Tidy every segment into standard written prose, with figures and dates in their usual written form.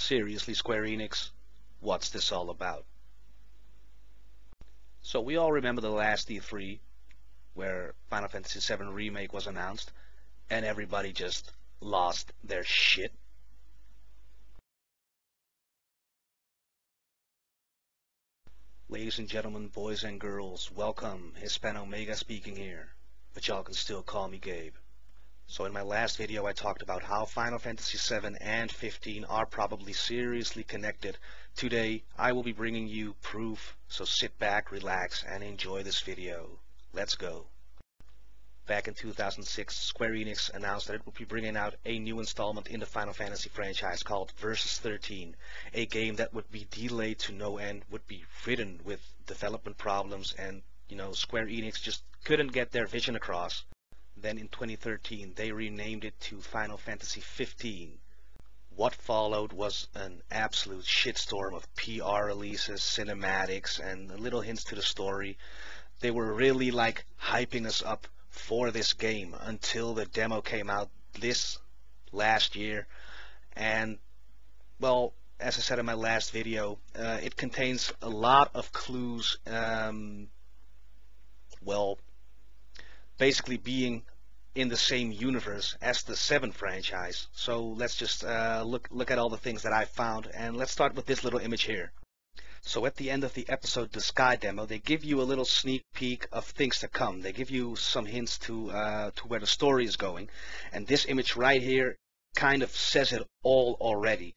Seriously, Square Enix, what's this all about? So we all remember the last E3 where Final Fantasy VII Remake was announced and everybody just lost their shit. Ladies and gentlemen, boys and girls, welcome. Hispano-Mega speaking here, but y'all can still call me Gabe. So in my last video I talked about how Final Fantasy VII and 15 are probably seriously connected. Today I will be bringing you proof, so sit back, relax, and enjoy this video. Let's go. Back in 2006, Square Enix announced that it would be bringing out a new installment in the Final Fantasy franchise called Versus 13, a game that would be delayed to no end, would be ridden with development problems, and Square Enix just couldn't get their vision across. Then in 2013 they renamed it to Final Fantasy 15. What followed was an absolute shitstorm of PR releases, cinematics, and little hints to the story. They were really like hyping us up for this game until the demo came out this last year. And well, as I said in my last video, it contains a lot of clues, well, basically being in the same universe as the 7 franchise. So let's just look at all the things that I found, and let's start with this little image here. So at the end of the episode, the Sky demo, they give you a little sneak peek of things to come. They give you some hints to where the story is going, and this image right here kind of says it all already.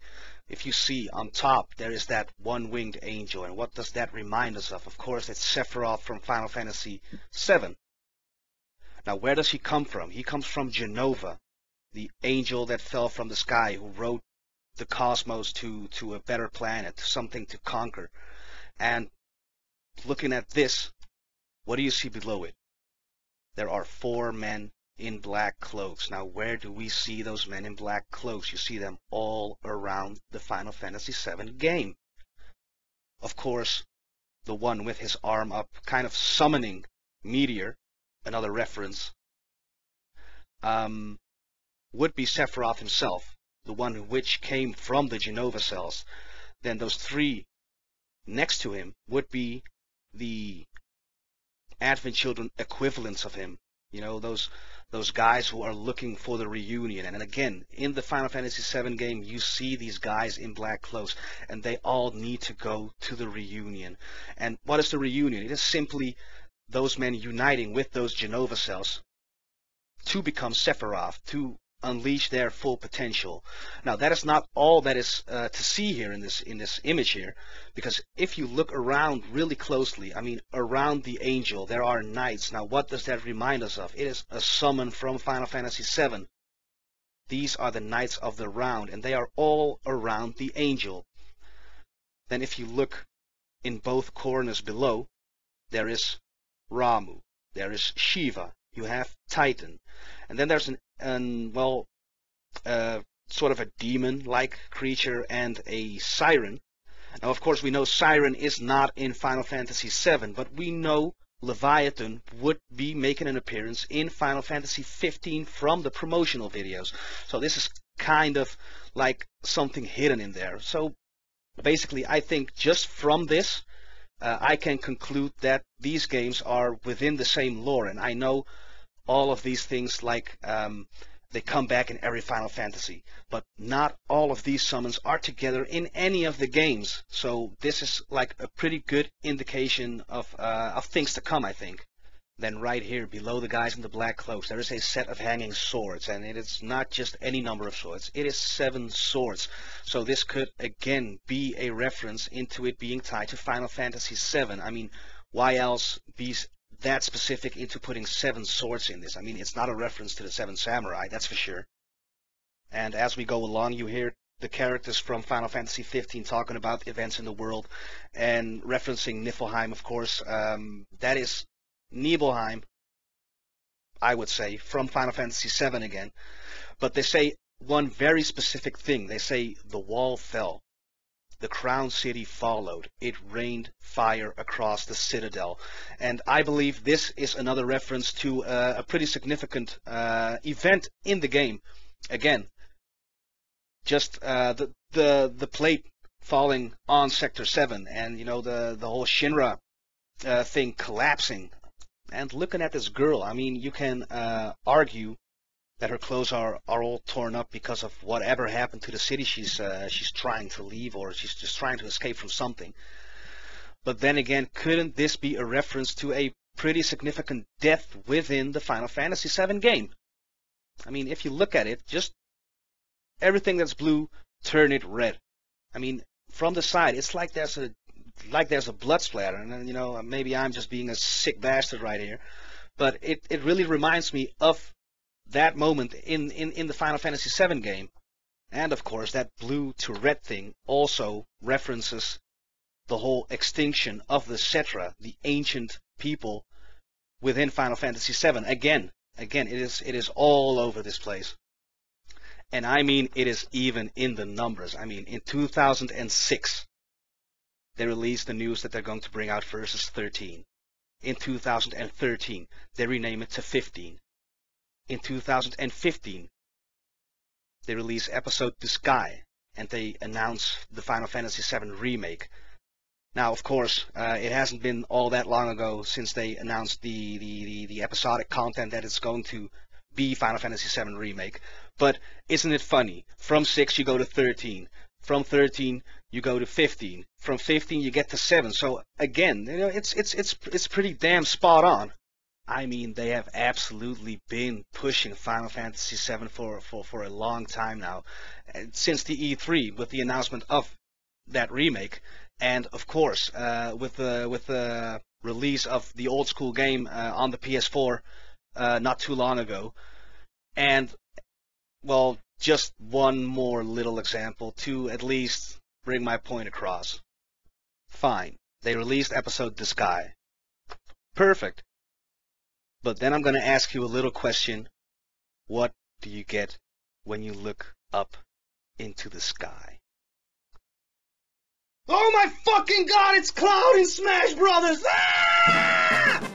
If you see on top, there is that one-winged angel, and what does that remind us of? Of course, it's Sephiroth from Final Fantasy VII. Now, where does he come from? He comes from Genova, the angel that fell from the sky, who wrote the cosmos to a better planet, something to conquer. And looking at this, what do you see below it? There are 4 men in black cloaks. Now, where do we see those men in black cloaks? You see them all around the Final Fantasy VII game. Of course, the one with his arm up, kind of summoning Meteor, another reference, would be Sephiroth himself, the one which came from the Genova cells. Then those 3 next to him would be the Advent Children equivalents of him. You know, those guys who are looking for the reunion. And again, in the Final Fantasy VII game, you see these guys in black clothes, and they all need to go to the reunion. And what is the reunion? It is simply those men uniting with those Genova cells to become Sephiroth, to unleash their full potential. Now, that is not all that is to see here in this image here, because if you look around really closely, I mean, around the angel, there are knights. Now, what does that remind us of? It is a summon from Final Fantasy VII. These are the Knights of the Round, and they are all around the angel. Then if you look in both corners below, there is Ramu, there is Shiva, you have Titan, and then there's sort of a demon-like creature and a siren. Now, of course, we know Siren is not in Final Fantasy VII, but we know Leviathan would be making an appearance in Final Fantasy 15 from the promotional videos. So this is kind of like something hidden in there. So basically, I think just from this, I can conclude that these games are within the same lore, and I know all of these things, like they come back in every Final Fantasy, but not all of these summons are together in any of the games. So this is like a pretty good indication of things to come, I think. Then right here below the guys in the black cloaks, there is a set of hanging swords, and it is not just any number of swords, it is 7 swords. So this could again be a reference into it being tied to Final Fantasy VII. I mean, why else be that specific into putting 7 swords in this? I mean, it's not a reference to the 7 samurai, that's for sure. And as we go along, you hear the characters from Final Fantasy 15 talking about events in the world and referencing Niflheim, of course. That is Nibelheim, I would say, from Final Fantasy VII again. But they say one very specific thing. They say the wall fell. The crown city followed. It rained fire across the citadel. And I believe this is another reference to a pretty significant event in the game. Again, just the plate falling on Sector 7, and the whole Shinra thing collapsing. And looking at this girl, I mean, you can argue that her clothes are all torn up because of whatever happened to the city she's trying to leave, or she's just trying to escape from something. But then again, couldn't this be a reference to a pretty significant death within the Final Fantasy VII game? I mean, if you look at it, just everything that's blue, turn it red. I mean, from the side, it's like there's a blood splatter, and maybe I'm just being a sick bastard right here, but it really reminds me of that moment in the Final Fantasy VII game. And of course, that blue to red thing also references the whole extinction of the Cetra, the ancient people within Final Fantasy VII. Again, it is all over this place. And I mean, it is even in the numbers. I mean, in 2006, they released the news that they're going to bring out Versus 13. In 2013, they rename it to 15. In 2015, they release Episode The Sky, and they announce the Final Fantasy VII Remake. Now, of course, it hasn't been all that long ago since they announced the episodic content that it's going to be Final Fantasy VII Remake. But isn't it funny? From 6 you go to 13. From 13 you go to 15. From 15 you get to 7. So again, it's pretty damn spot on. I mean, they have absolutely been pushing Final Fantasy VII for a long time now, since the E3 with the announcement of that remake, and of course with the release of the old school game on the PS4 not too long ago. And well, just one more little example to at least bring my point across. Fine, they released Episode The Sky. Perfect. But then I'm going to ask you a little question. What do you get when you look up into the sky? Oh my fucking god, it's Cloud in Smash Brothers! Ah!